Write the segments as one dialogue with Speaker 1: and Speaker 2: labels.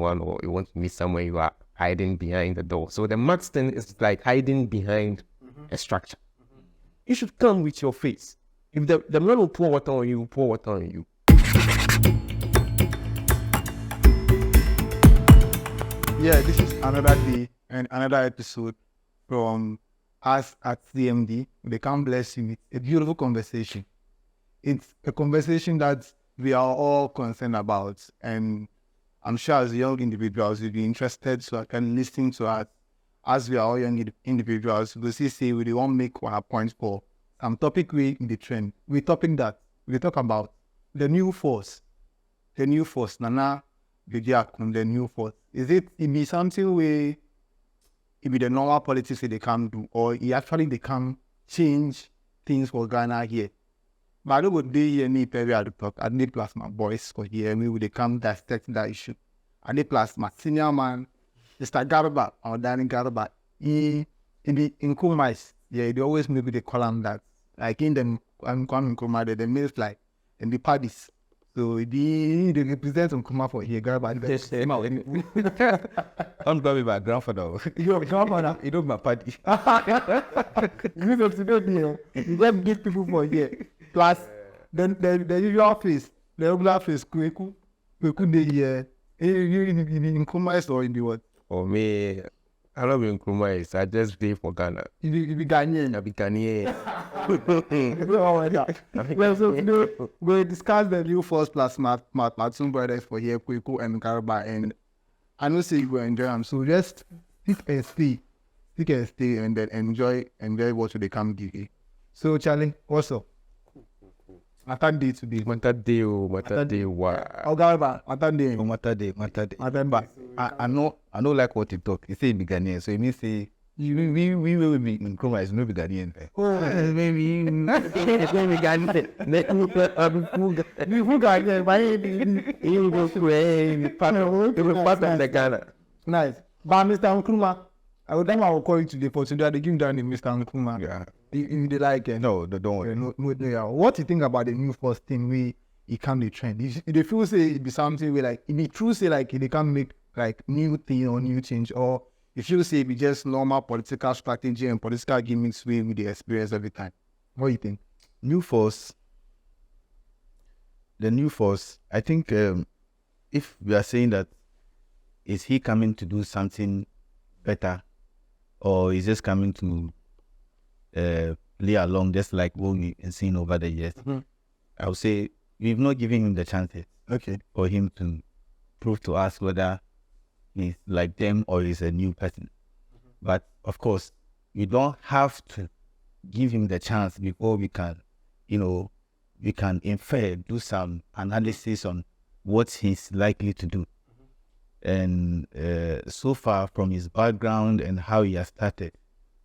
Speaker 1: someone or you want to meet someone, you are hiding behind the door. So the mask thing is like hiding behind a structure. You should come with your face. If the man will pour water on you, pour water on you.
Speaker 2: Yeah, this is another day and another episode from us at CMD. They can bless you with a beautiful conversation. It's a conversation that we are all concerned about, and I'm sure as young individuals, you'll be interested so I can listen to us as we are all young individuals. We'll say we won't make one point for some topic we in the trend. We talk about the new force. The new force. Nana the new force. Is it be something where it be the normal politics that they can do, or it actually they can change things for Ghana here? But I don't go there here me per to talk. I need plus my boys for here. We will come dissect that issue. I need plus my senior man, Mr. Garba or Danny Garba. In Kumas, yeah, they always maybe they call him that. Like in them, I'm coming Kuma, they make like in the parties. So they represent Kuma for here. Garba,
Speaker 3: I'm going with my grandfather.
Speaker 2: Your grandfather,
Speaker 3: You know my party.
Speaker 2: you know, let's get people for here. Plus, the usual face, the regular face, Kweku the here. In Kumas or in the what?
Speaker 1: For me, I don't be in Nkrumah. I just stay for Ghana.
Speaker 2: You be Ghanaian.
Speaker 1: I be Ghanaian.
Speaker 2: Well, so we'll discuss the new force plus two brothers for here, Kweku and Garba, and I know say you will enjoy them. So just stick and stay, and then enjoy what they come give you. So Charlie, what's up? Matter day today.
Speaker 1: Matter day, wow.
Speaker 2: Oh, Garba, matter day.
Speaker 3: Matter day.
Speaker 2: Matter.
Speaker 3: I know like what you talk. You say be Ghanaian, so it means say we will be in Nkrumah is no be Ghanaian.
Speaker 2: Oh,
Speaker 1: Maybe Ghanaian.
Speaker 2: who got there? Why you go
Speaker 1: the Ghana.
Speaker 2: Nice. But Mr. Nkrumah, I will call you today for today. They give down the Mr. Nkrumah.
Speaker 3: Yeah.
Speaker 2: If they like it.
Speaker 3: No, don't worry.
Speaker 2: Yeah. What do you think about the new first thing it can be trend? If they feel say it be something where like if it true say like they can make like new thing or new change, or if you say it be just normal political strategy and political gimmicks with the experience every time. What do you think?
Speaker 3: The new force, I think if we are saying that is he coming to do something better, or is just coming to play along just like what we've been seeing over the years, I would say we've not given him the chances for him to prove to us whether he's like them or he's a new person. But of course, we don't have to give him the chance before we can, we can infer, do some analysis on what he's likely to do. And so far from his background and how he has started,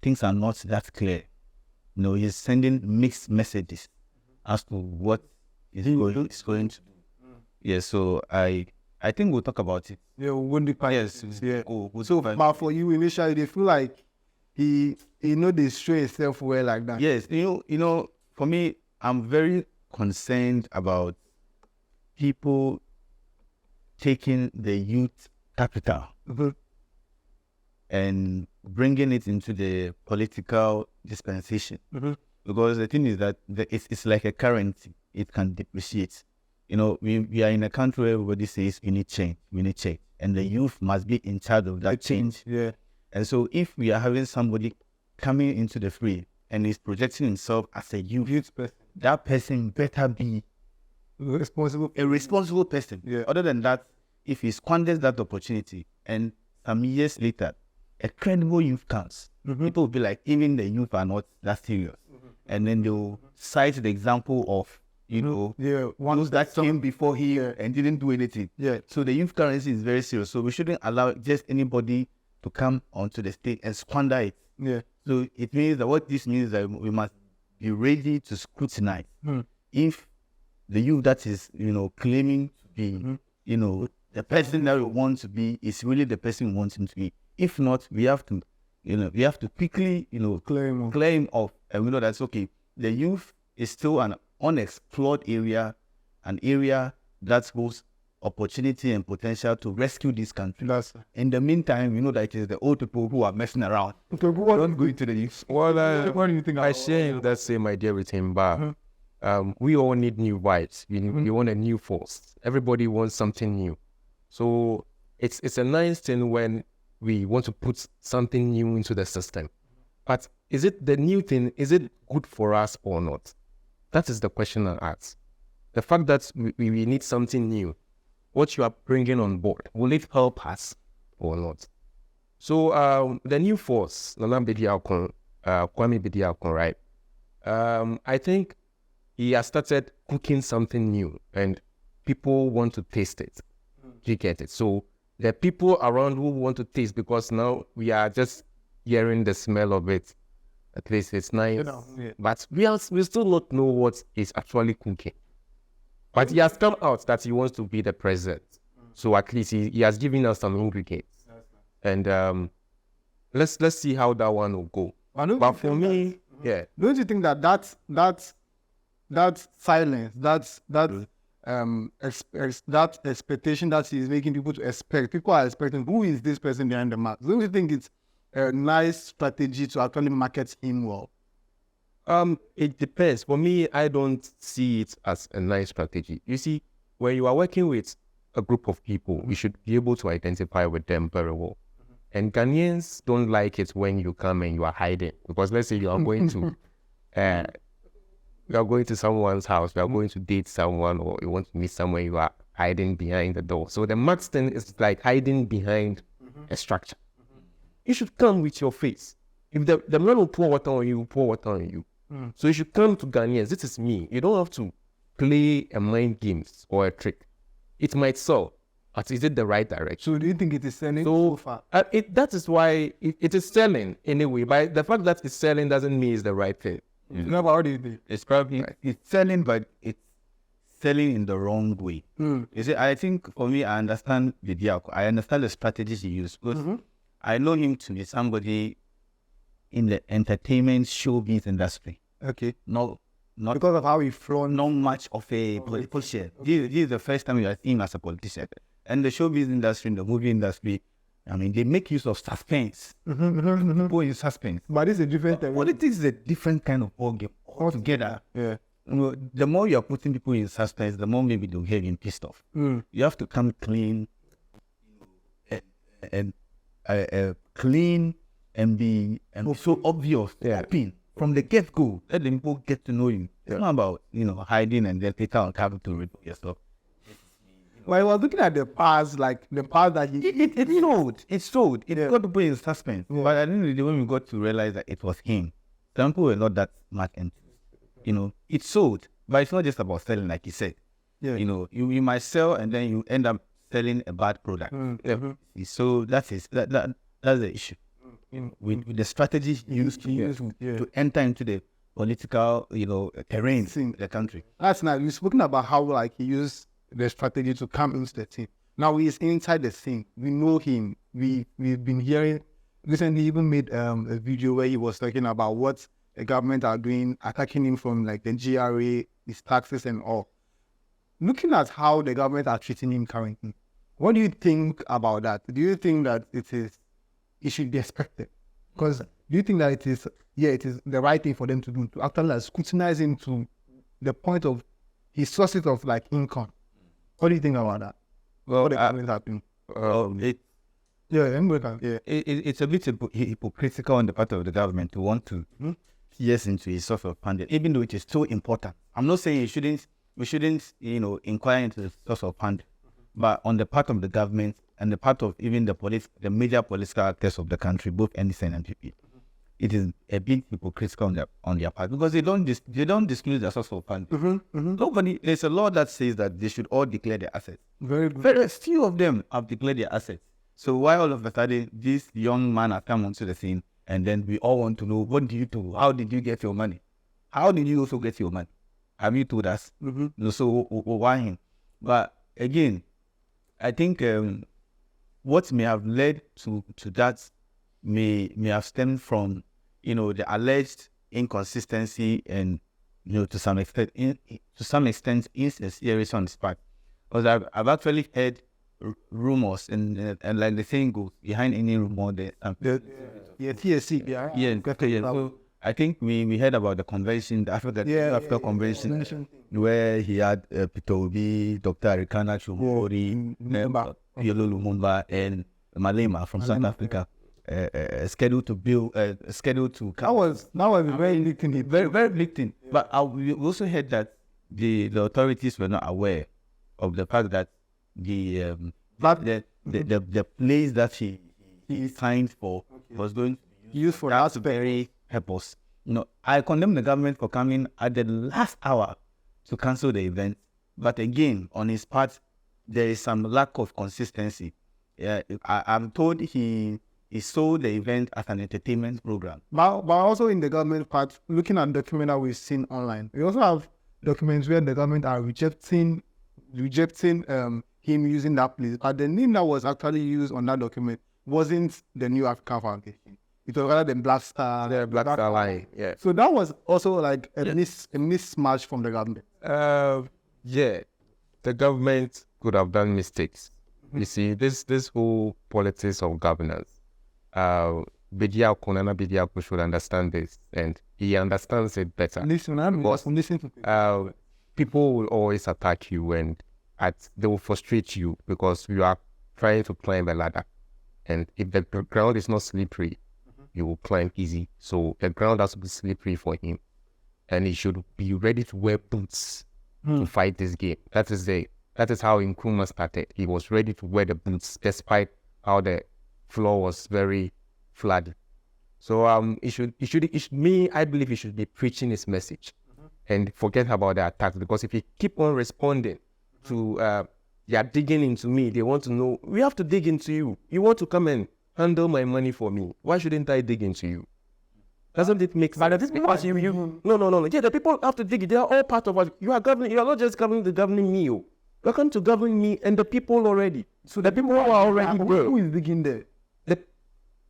Speaker 3: things are not that clear. He's sending mixed messages as to what he's going to do. Yeah, so I think we'll talk about it.
Speaker 2: Yeah, when the
Speaker 3: Yes,
Speaker 2: yeah.
Speaker 3: we'll
Speaker 2: So,
Speaker 3: talk about
Speaker 2: but for you initially, they feel like he they show himself well like that.
Speaker 3: Yes, for me, I'm very concerned about people taking the youth capital and bringing it into the political dispensation. Because the thing is that it's like a currency. It can depreciate. We are in a country where everybody says we need change. And the youth must be in charge of that change.
Speaker 2: Yeah.
Speaker 3: And so if we are having somebody coming into the fray and is projecting himself as a youth
Speaker 2: person.
Speaker 3: That person better be a responsible person.
Speaker 2: Yeah.
Speaker 3: Other than that, if he squanders that opportunity and some years later, a credible youth comes, people will be like, even the youth are not that serious. And then they'll cite the example of, those that came before here and didn't do anything.
Speaker 2: Yeah.
Speaker 3: So the youth currency is very serious. So we shouldn't allow just anybody to come onto the stage and squander it.
Speaker 2: Yeah.
Speaker 3: So it means that what this means is that we must be ready to scrutinize. If the youth that is, claiming to be, the person that we want to be is really the person we want him to be. If not, we have to quickly, claim off, and we know that's okay. The youth is still an unexplored area, an area that holds opportunity and potential to rescue this country. In the meantime, you know that it is the old people who are messing around. Don't go into the youth.
Speaker 1: What
Speaker 2: do you think?
Speaker 1: I share that same idea with him, but we all need new vibes. We want a new force. Everybody wants something new. So it's a nice thing when we want to put something new into the system. But is it the new thing, is it good for us or not? That is the question I ask. The fact that we need something new, what you are bringing on board, will it help us or not? So the new force, Kwame Bediakon, right? I think he has started cooking something new and people want to taste it. You get it? So the people around who want to taste, because now we are just hearing the smell of it. At least it's nice. But we still not know what is actually cooking. But he has come out that he wants to be the president. So at least he has given us some ingredients. And let's see how that one will go. But for me,
Speaker 2: don't you think that silence, that expectation that he's making people to expect, people are expecting, who is this person behind the mask? Don't you think it's a nice strategy to actually market him well?
Speaker 1: It depends. For me, I don't see it as a nice strategy. You see, when you are working with a group of people, you should be able to identify with them very well. And Ghanaians don't like it when you come and you are hiding. Because let's say you are going to someone's house, you are going to date someone, or you want to meet someone, you are hiding behind the door. So the mask thing is like hiding behind a structure. You should come with your face. If the man will pour water on you, pour water on you. So you should come to Ghanaians. This is me. You don't have to play a mind games or a trick. It might sell, but is it the right direction?
Speaker 2: So do you think it is selling so far?
Speaker 1: That is why it is selling anyway. But the fact that it's selling doesn't mean it's the right thing.
Speaker 2: No, but what do you think?
Speaker 3: It's probably it's selling, but it's selling in the wrong way. You see, I think for me, I understand Bediako. I understand the strategies he used. Because I know him to be somebody in the entertainment showbiz industry.
Speaker 2: Okay.
Speaker 3: Not
Speaker 2: because of how he flown.
Speaker 3: Not much of a political share. This is the first time you are seeing him as a politician. And the showbiz industry, the movie industry, I mean, they make use of suspense. People in suspense.
Speaker 2: But it's a different thing.
Speaker 3: Politics is a different kind of ball game altogether.
Speaker 2: Yeah.
Speaker 3: The more you are putting people in suspense, the more maybe they'll get pissed off. You have to come clean and clean and be so obvious, open from the get-go. Let them people get to know you. It's not about hiding and then later on having to repeat yourself.
Speaker 2: Well, I was looking at the past, like the past that
Speaker 3: It sold. It got to put in suspense. But I didn't really, when we got to realize that it was him, some people were not that smart, and it sold. But it's not just about selling, like he said. You might sell and then you end up selling a bad product. So that's the issue. With the strategies used to enter into the political, terrain in the country.
Speaker 2: That's nice. We've spoken about how he used the strategy to come into the team. Now he's inside the scene. We know him. We've been hearing recently. He even made a video where he was talking about what the government are doing, attacking him from the GRA, his taxes and all. Looking at how the government are treating him currently, what do you think about that? Do you think that it should be expected? Because do you think that it is the right thing for them to do, to actually scrutinize him to the point of his sources of income? What do you think about that?
Speaker 3: Well,
Speaker 2: what the government happening?
Speaker 3: It's a bit hypocritical on the part of the government to want to pierce into his source of funding, even though it is so important. I'm not saying we shouldn't inquire into the source of funding, but on the part of the government and the part of even the major political actors of the country, both NDC and NPP, it is a bit hypocritical on their part, because they don't disclose their source of funding. Nobody. There's a law that says that they should all declare their assets. Very few of them have declared their assets. So why all of a sudden this young man has come onto the scene, and then we all want to know, what do you do? How did you get your money? How did you also get your money? Have you told us? So why him? But again, I think what may have led to that may have stemmed from the alleged inconsistency and to some extent insincerity on his part. Because I've actually heard rumors, and like the saying goes, behind any rumor there's something.
Speaker 2: TSC,
Speaker 3: So I think we heard about the convention, the Africa convention, where he had Peter Obi, Dr. Arikana Chumori, Yolo Lumumba, and Malema from South Africa, scheduled to build, scheduled to come.
Speaker 2: That was very little.
Speaker 3: Very blatant. But we also heard that the authorities were not aware of the fact that the place that he signed for was going to be
Speaker 2: used for
Speaker 3: that very purpose. I condemn the government for coming at the last hour to cancel the event. But again, on his part, there is some lack of consistency. I'm told he sold the event as an entertainment program.
Speaker 2: But also in the government part, looking at the document that we've seen online, we also have documents where the government are rejecting him using that place. But the name that was actually used on that document wasn't the New Africa Foundation. It was rather than Black Star.
Speaker 1: The Black Star Line, yeah.
Speaker 2: So that was also like a mismatch from the government.
Speaker 1: Yeah, the government could have done mistakes. You see, this whole politics of governance, Bediako should understand this, and he understands it better.
Speaker 2: Listen to people.
Speaker 1: People will always attack you, and they will frustrate you because you are trying to climb a ladder. And if the ground is not slippery, you will climb easy. So the ground has to be slippery for him, and he should be ready to wear boots to fight this game. That is how Nkrumah started. He was ready to wear the boots despite how the floor was very flooded. So I believe he should be preaching his message and forget about the attacks, because if you keep on responding to they are digging into me, they want to know, we have to dig into you. You want to come and handle my money for me. Why shouldn't I dig into you? Doesn't it make sense? Because no. Yeah, the people have to dig. They are all part of us. You are not just governing me. You are coming to govern me and the people already. So the people who are already there.
Speaker 2: Who is digging there?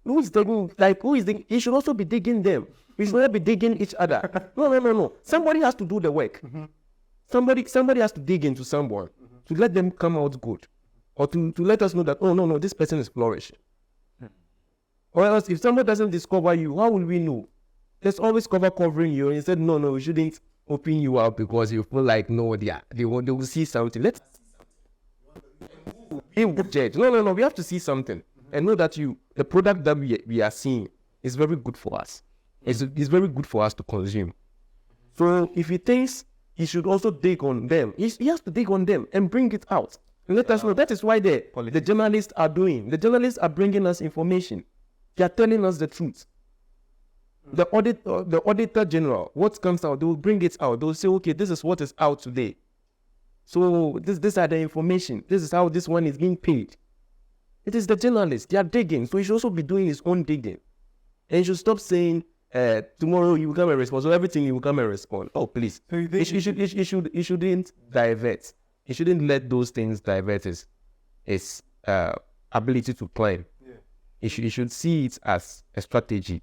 Speaker 1: Who is digging? He should also be digging them. We should not be digging each other. No. Somebody has to do the work. Somebody has to dig into someone to let them come out good, or to let us know that, oh no, this person is flourishing. Or else, if somebody doesn't discover you, how will we know? There's always covering you, and he said, no, we shouldn't open you out because you feel like, no, they will see something. Let's judge. No, we have to see something and know that the product that we are seeing is very good for us. It's very good for us to consume. So if he thinks he should also dig on them, he has to dig on them and bring it out. And let us know. That is why the journalists are doing. The journalists are bringing us information. They are telling us the truth. The auditor general, what comes out, they will bring it out. They will say, okay, this is what is out today. So these are the information. This is how this one is being paid. It is the journalists. They are digging. So he should also be doing his own digging. And he should stop saying, tomorrow you will come and respond. So everything you will come and respond. Oh, please. So he shouldn't divert. He shouldn't let those things divert his ability to climb. He should see it as a strategy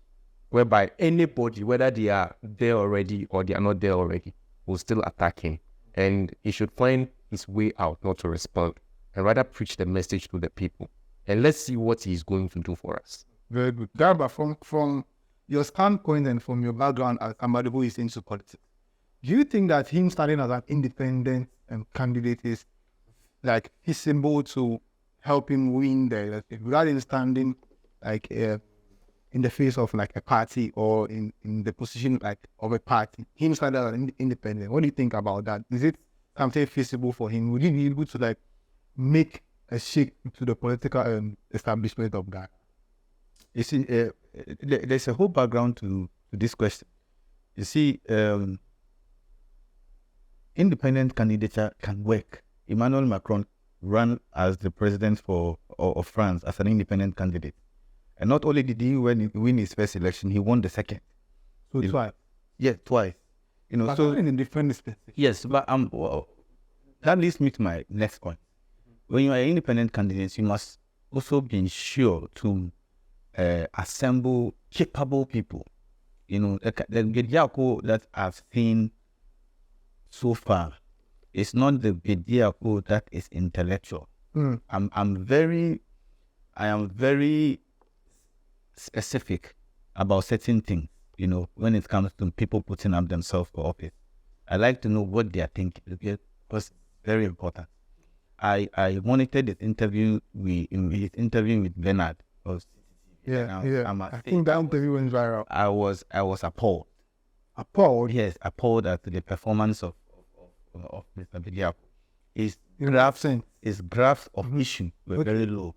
Speaker 1: whereby anybody, whether they are there already or they are not there already, will still attack him. And he should find his way out, not to respond, and rather preach the message to the people. And let's see what he's going to do for us.
Speaker 2: Very good. Garba, from your standpoint and from your background as somebody who is into politics, do you think that him starting as an independent candidate is like his symbol to help him win the election, rather than standing like in the face of like a party or in the position like of a party? Him started as an independent. What do you think about that? Is it something feasible for him? Would he be able to like make a shake to the political establishment of Ghana?
Speaker 3: You see, there's a whole background to this question. You see, independent candidature can work. Emmanuel Macron ran as the president of France as an independent candidate. And not only did he win his first election, he won the second.
Speaker 2: So twice?
Speaker 3: Yeah, twice.
Speaker 2: But so in a different space.
Speaker 3: Yes, but that leads me to my next point. When you are an independent candidate, you must also be sure to assemble capable people. The Gediako that I've seen so far it's not the Bediako that is intellectual.
Speaker 2: Mm.
Speaker 3: I am very specific about certain things, when it comes to people putting up themselves for office. I like to know what they are thinking, because it's very important. I monitored his interview with Bernard.
Speaker 2: I think that interview went viral.
Speaker 3: I was appalled.
Speaker 2: Appalled?
Speaker 3: Yes, appalled at the performance of Mr. Bediako. His graphs of issue were very low.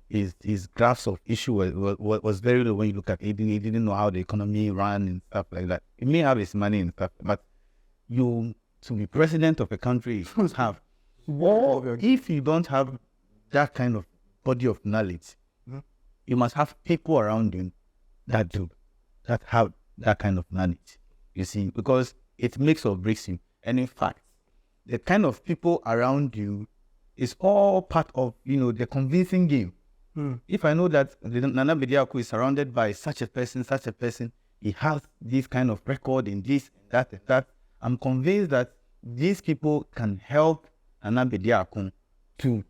Speaker 3: His graphs of issue was very low when you look at it. He didn't know how the economy ran and stuff like that. He may have his money and stuff, but to be president of a country, you must have. If you don't have that kind of body of knowledge, you must have people around you that have that kind of knowledge. You see, because it makes or breaks you. And in fact, the kind of people around you is all part of, the convincing game. If I know that Nana Bediako is surrounded by such a person, he has this kind of record in this, that, and that, I'm convinced that these people can help Nana Bediako to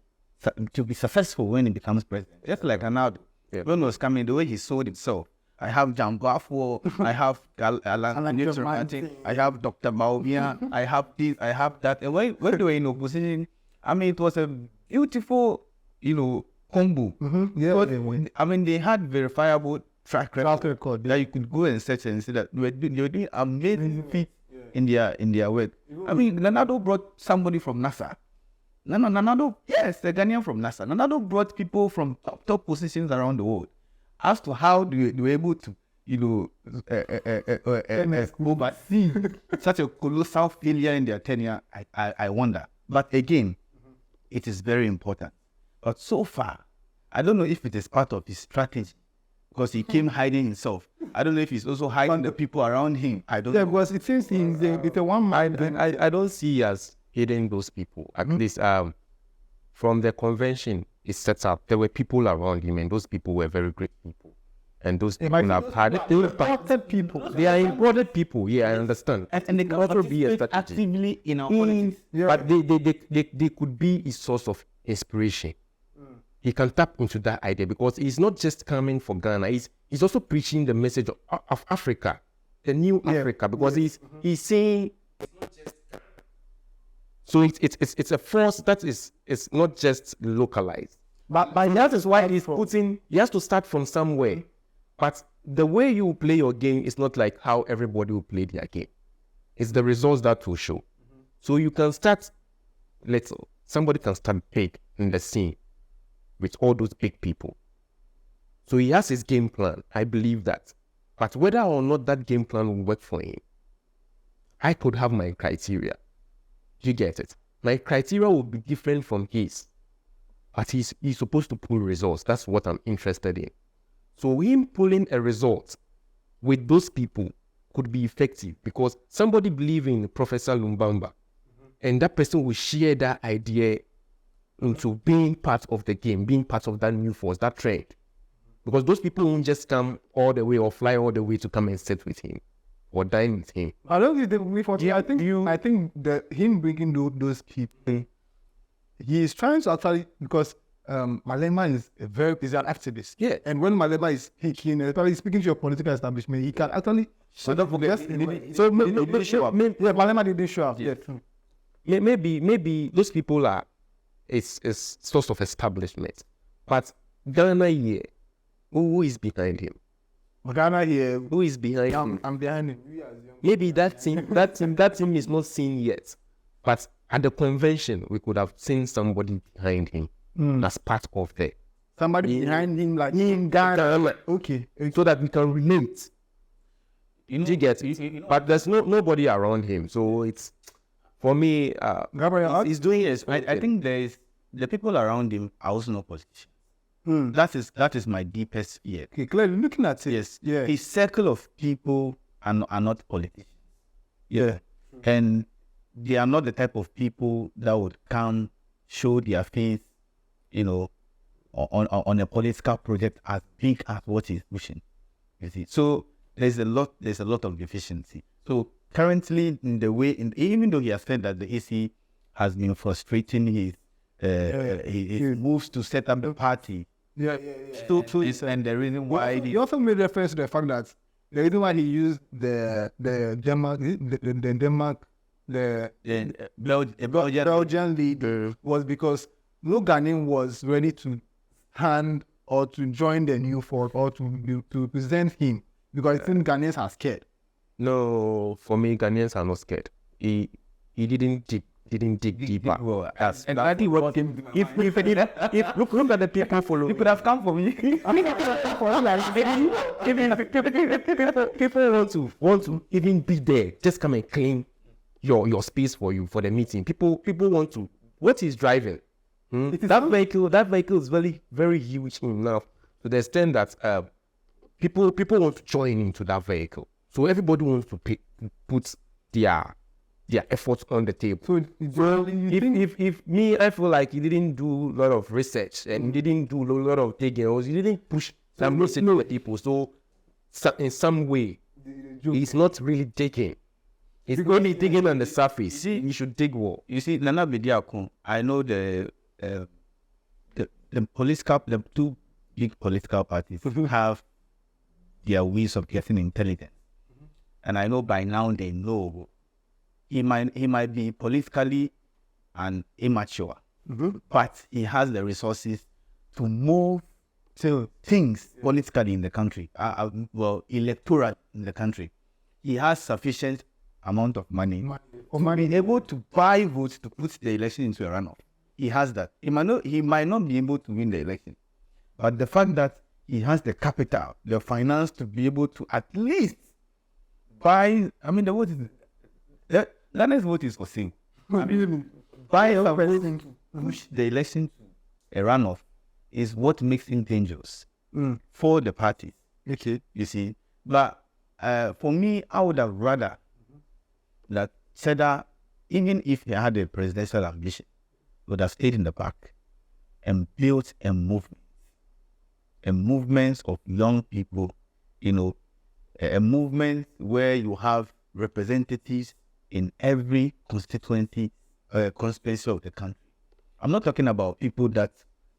Speaker 3: be successful when he becomes president. Just like Ronaldo. When he was coming, the way he sold himself. I have John Bafo, I have Alan Newton, I have Dr. Baobia, I have this, I have that. And when they were in opposition, it was a beautiful, combo. But, they had verifiable track record that you could go and search and see that they were doing amazing feats in their work. Ronaldo brought somebody from NASA. Ronaldo, yes, a Ghanaian from NASA. Ronaldo brought people from top positions around the world. As to how they were able to, oversee such a colossal failure in their tenure, I wonder. But again, it is very important. But so far, I don't know if it is part of his strategy, because he came hiding himself. I don't know if he's also hiding the people around him. I don't know.
Speaker 2: Because it seems he's a one man.
Speaker 1: I don't see as hiding those people. At least from the convention it set up, there were people around him, and those people were very great people. And those people have had
Speaker 2: important people.
Speaker 1: They are important people. Yeah, I understand.
Speaker 3: And they can also be actively in our politics.
Speaker 1: But they could be a source of inspiration. He can tap into that idea, because he's not just coming for Ghana. He's also preaching the message of Africa, the new Africa, because he's saying. So it's a force that is not just localized. But that is why he has to start from somewhere. But the way you play your game is not like how everybody will play their game. It's the results that will show. So you can start little. Somebody can start big in the scene with all those big people. So he has his game plan. I believe that. But whether or not that game plan will work for him, I could have my criteria. You get it? My criteria will be different from his. But he's supposed to pull results. That's what I'm interested in. So him pulling a result with those people could be effective, because somebody believes in Professor Lumbamba, and that person will share that idea into being part of the game, being part of that new force, that trend. Because those people won't just come all the way or fly all the way to come and sit with him or dine with him.
Speaker 2: I don't think I think that him bringing those people, he is trying to actually, because Malema is an activist.
Speaker 1: Yeah.
Speaker 2: And when Malema is speaking to your political establishment, he can actually Malema didn't show up.
Speaker 1: Yeah. Maybe those people are it's source of establishment. But Ghana here, who is behind him?
Speaker 2: Ghana here,
Speaker 1: who is behind him?
Speaker 2: I'm behind him.
Speaker 1: Maybe that team is not seen yet. But at the convention, we could have seen somebody behind him as part of the
Speaker 2: somebody behind him, like in Ghana. Okay.
Speaker 1: So that we can relate. You get it? But there's nobody around him. So it's, for me,
Speaker 3: he's doing it. I think the people around him are also not politicians. That is my deepest fear.
Speaker 2: Okay, clearly looking at it.
Speaker 3: Yes. Yeah. His circle of people are not politicians. Yeah. And they are not the type of people that would come show their face, on a political project as big as what he's pushing. You see. So there's a lot of deficiency. So currently in the way, even though he has said that the AC has been frustrating his moves to set up the party. And the reason why
Speaker 2: he also made reference to the fact that the reason why he used the Belgian lead was because no Ghanaian was ready to hand or to join the new force or to present him because I think Ghanaians are scared.
Speaker 1: No, for me, Ghanaians are not scared. He didn't dig deeper.
Speaker 3: Well,
Speaker 1: And I think what came, if look at the people following.
Speaker 3: you could have come for me.
Speaker 1: People want to even be there, just come and claim your space for you for the meeting. People want to. What is driving? That vehicle is very, very huge enough to the extent that people want to join into that vehicle. So everybody wants to put their efforts on the table. So if me, I feel like he didn't do a lot of research and he didn't do a lot of digging, or he didn't push some research to the people. So in some way, he's not really digging. He's only digging on the surface. You should dig more.
Speaker 3: You see, Nana Bediako, I know the two big political parties have their ways of getting intelligence. And I know by now they know he might be politically and immature, but he has the resources to move things politically in the country, electoral in the country. He has sufficient amount of money to be able to buy votes to put the election into a runoff. He has that. He might not be able to win the election, but the fact that he has the capital, the finance to be able to at least buy. I mean, the vote is the next vote is for sale. Buy a person to push the election to a runoff is what makes him dangerous for the parties.
Speaker 2: Okay,
Speaker 3: you see. But for me, I would have rather that Cheddar, even if he had a presidential ambition, would have stayed in the back and built a movement of young people, a movement where you have representatives in every constituency of the country. I'm not talking about people that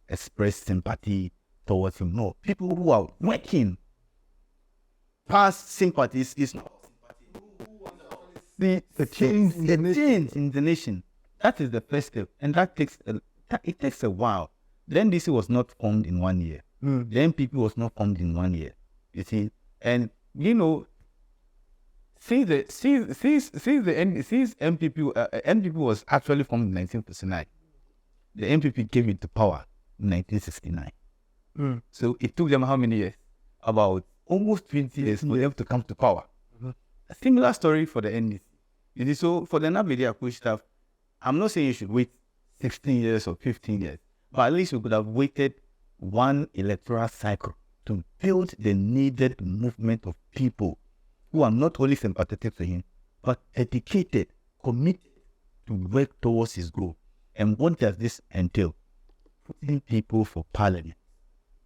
Speaker 3: express sympathy towards him. No, people who are working past sympathies is not sympathy. The change in the nation. That is the first step, and that takes a while. The NDC was not formed in 1 year. The NPP was not formed in 1 year. You see, and since NPP was actually formed in 1959, the NPP came into power in 1969. So it took them how many years? About almost 20 years for them to come to power. A similar story for the NDC. You see, so for the Namedia push staff, I'm not saying you should wait 16 years or 15 years, but at least you could have waited one electoral cycle to build the needed movement of people who are not only sympathetic to him, but dedicated, committed to work towards his goal. And what does this entail? Putting people for parliament,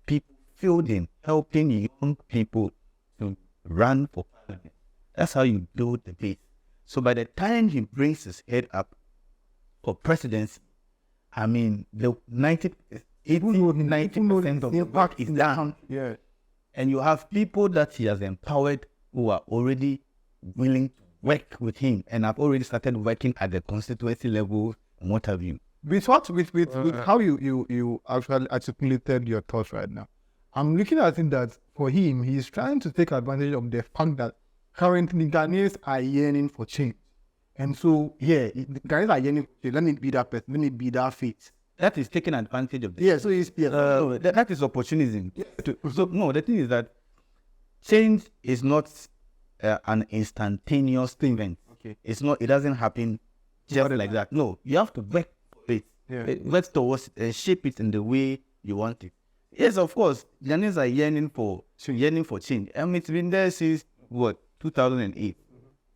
Speaker 3: people fielding, helping young people to run for parliament. That's how you build the base. So by the time he brings his head up for presidency, I mean, the 90% of the work is done.
Speaker 2: Yeah.
Speaker 3: And you have people that he has empowered who are already willing to work with him and have already started working at the constituency level and what have you.
Speaker 2: With how you actually articulated your thoughts right now, I'm looking at it that for him, he's trying to take advantage of the fact that currently Ghanaians are yearning for change. And so, the Ghanaians are yearning for change. Let me be that person. Let me be that face.
Speaker 3: That is taking advantage of this.
Speaker 2: Yeah, so it's...
Speaker 3: that is opportunism. Yeah. So, no, the thing is that change is not an instantaneous event.
Speaker 2: Okay.
Speaker 3: It's not. It doesn't happen just like that. No, you have to work for it.
Speaker 2: Yeah.
Speaker 3: Work towards it, shape it in the way you want it. Yes, of course, Ghanaians are yearning for change. I mean, it's been there since 2008,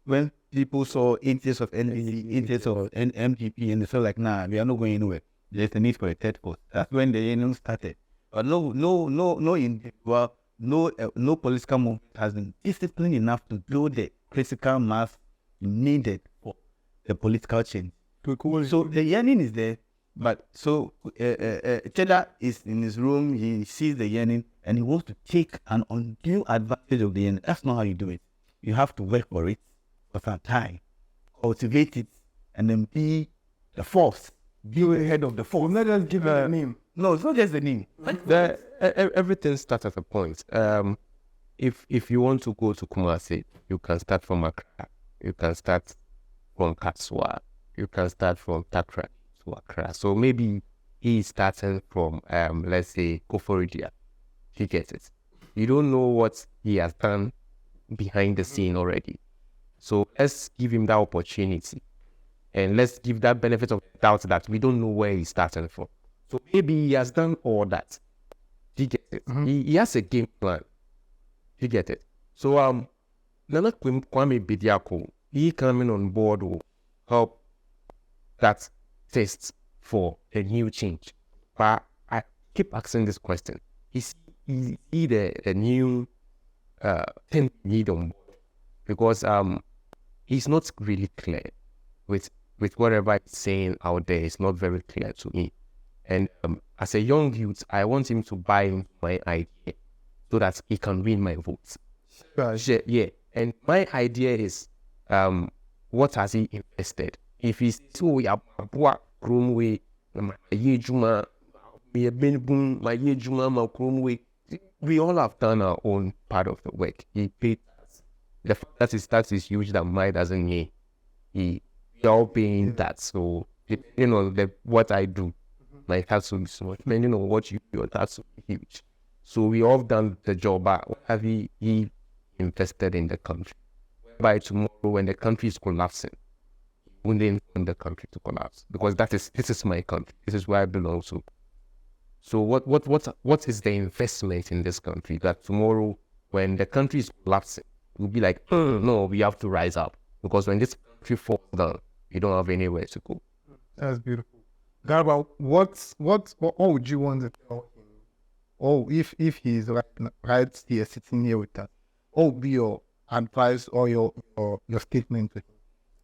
Speaker 3: when people saw 8 years of NDC, 8 years of MPP, and they felt like, nah, we are not going anywhere. There's a need for a third force. That's when the union started. But no political movement has been disciplined enough to build the critical mass, needed for the political change.
Speaker 2: Cool.
Speaker 3: So the yearning is there, but so Cheddar is in his room, he sees the yearning, and he wants to take an undue advantage of the yearning. That's not how you do it. You have to work for it for some time, cultivate it, and then be the force, be the head of the force.
Speaker 2: Not just give it a name.
Speaker 3: No, it's not just the name.
Speaker 1: Everything starts at a point. If you want to go to Kumasi, you can start from Accra. You can start from Katsua. You can start from Takra to Accra. So maybe he's starting from, let's say, Koforidia. He gets it. You don't know what he has done behind the scene already. So let's give him that opportunity. And let's give that benefit of doubt that we don't know where he's starting from. So maybe he has done all that. He gets it. He has a game plan. You get it. So Nana Kwame Bediako, he coming on board will help that taste for a new change. But I keep asking this question. Is he the new thing we need on board? Because he's not really clear with whatever he's saying out there. It's not very clear to me. And as a young youth, I want him to buy into my idea so that he can win my votes. Yeah. And my idea is, what has he invested? If he's so we are we all have done our own part of the work. He paid us. The fact that his tax is huge, that mine doesn't mean we all paying that. So depending on what I do, my tax will be small. Depending on what you do, your tax will be huge. So we all done the job, but what have he invested in the country? By tomorrow, when the country is collapsing, he wouldn't want the country to collapse, because this is my country. This is where I belong to. So what is the investment in this country that tomorrow, when the country is collapsing, we'll be like, no, we have to rise up, because when this country falls down, we don't have anywhere to go.
Speaker 2: That's beautiful. Garba, what would you want to tell him? Oh, if he's right here sitting here with us, what would be your advice or your statement to him?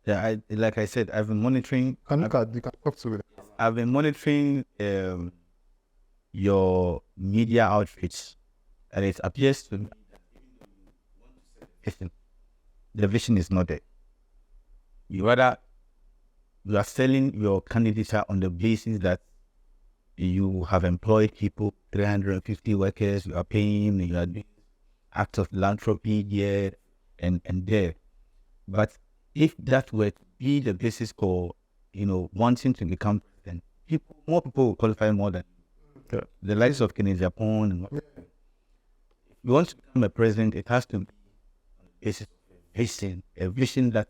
Speaker 3: Yeah, like I said, I've been monitoring.
Speaker 2: You can talk to it.
Speaker 3: I've been monitoring your media outreach, and it appears to me that the vision is not there. You are selling your candidature on the basis that you have employed people, 350 workers, you are paying, you are doing acts of philanthropy here and there. But if that were to be the basis for, wanting to become president, more people will qualify more than the likes of Kennedy Japan. If you want to become a president, it has to be on the basis of a vision that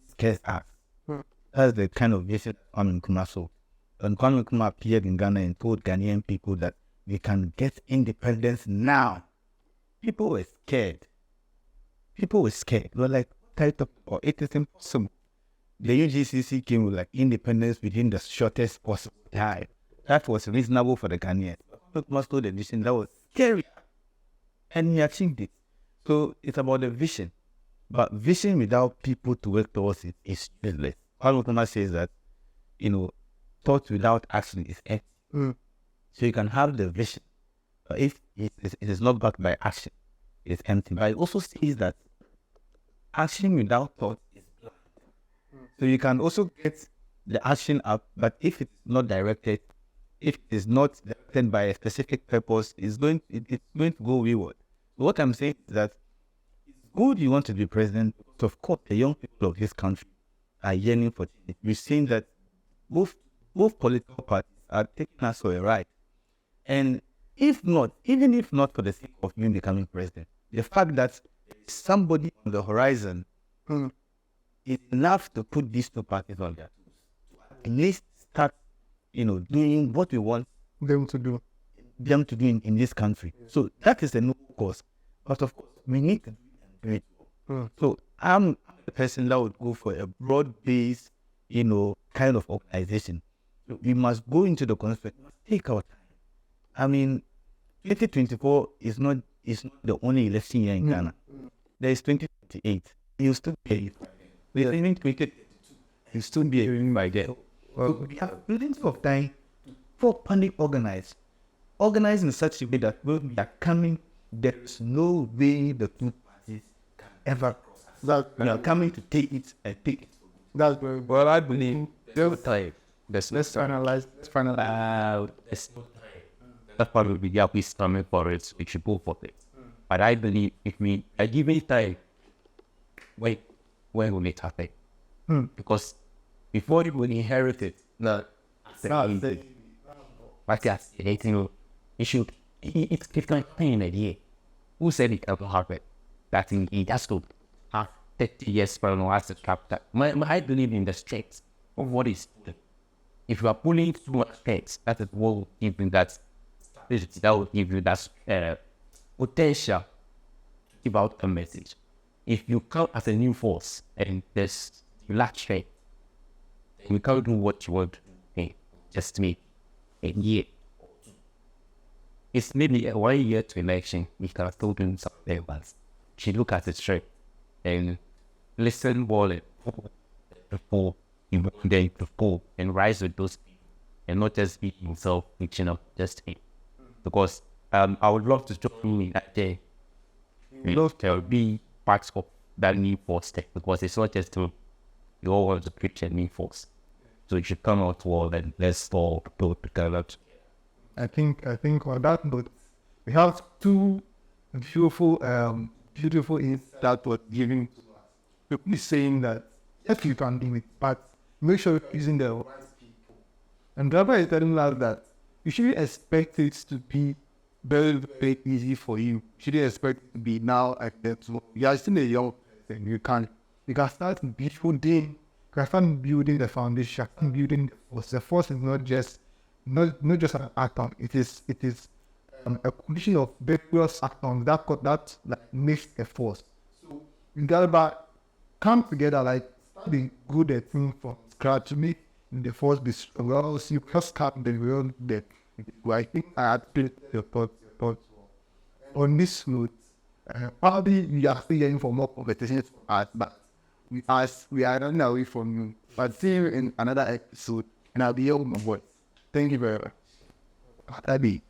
Speaker 3: scares us. That's the kind of vision Kwame Nkrumah saw. And Kwame Nkrumah appeared in Ghana and told Ghanaian people that we can get independence now. People were scared. They were like, what type of, or it is impossible. The UGCC came with like independence within the shortest possible time. That was reasonable for the Ghanaians. Kwame Nkrumah told the nation that was scary. And he achieved it. So it's about the vision. But vision without people to work towards it is useless. Kwame Nkrumah says that, thought without action is empty. So you can have the vision, but if it is not backed by action, it's empty. But it also says that action without thought is blind. So you can also get the action up, but if it's not directed, if it is not directed by a specific purpose, it's going to go wayward. So what I'm saying is that it's good you want to be president, because of course the young people of this country are yearning for change. We're seeing that both political parties are taking us for a ride. And even if not for the sake of you becoming president, the fact that there is somebody on the horizon is enough to put these two parties on their toes. To at least start, doing what we want
Speaker 2: Them to do.
Speaker 3: in this country. So that is a noble cause. But of course, we need to do it. So I'm the person that would go for a broad-based, kind of organization. So we must go into the constituency. We must take our time. I mean, 2024 is not the only election year in Ghana. There is 2028. You still pay. We are aiming to make it and still be aiming by then. So we have plenty of time to properly organize. Organize in such a way that when we are coming, there is no way the two parties can ever cross us.
Speaker 2: That,
Speaker 3: We are coming to take it and take it.
Speaker 2: that's very well.
Speaker 1: Well, I believe there's no time. There's no
Speaker 2: Let's
Speaker 1: time.
Speaker 2: finalize. Let's finalize.
Speaker 1: There's no time. That's why we have this coming for it. We should go for it. But I believe if we are given time, when will it happen? Because before you will inherit it, like that's anything you should. It's going to happen in a year. Who said it ever happen? That it has to have 30 years for an as a capital. I believe in the strength of what is pulling. If you are pulling too much strength, that is what will give you that stability, that will give you that potential to give out a message. If you come as a new force and there's you lack strength, then you can't do what you want to do in just me a year. It's maybe a 1 year to election, we can still do something, but she look at the strength and listen well before you then before and rise with those people and not just be himself, reaching up just him. Because I would love to join in that day. To be part of that new force tech, because it's not just to you all want to preach a new force. So you should come out well and let's all build together.
Speaker 2: I think on that note, we have two beautiful insights that were given to us. People saying that yes, you can do it, but make sure you're using the right people. And Rabbi is telling us that you shouldn't expect it to be very, very easy for you. You shouldn't expect it to be now like that. So you are still a young person. You can start building. You can start building the foundation. You can building the force. The force is not just an atom. It is a condition of various atoms that like makes a force. So you gotta come together, like start the good at thing from scratch to make the force be strong. Well, you just start the real that. I think I had played your thoughts. On this note, probably we are still hearing for more conversations from us, but we are running away from you. But see you in another episode, and I'll be here with my voice. Thank you very much. That be.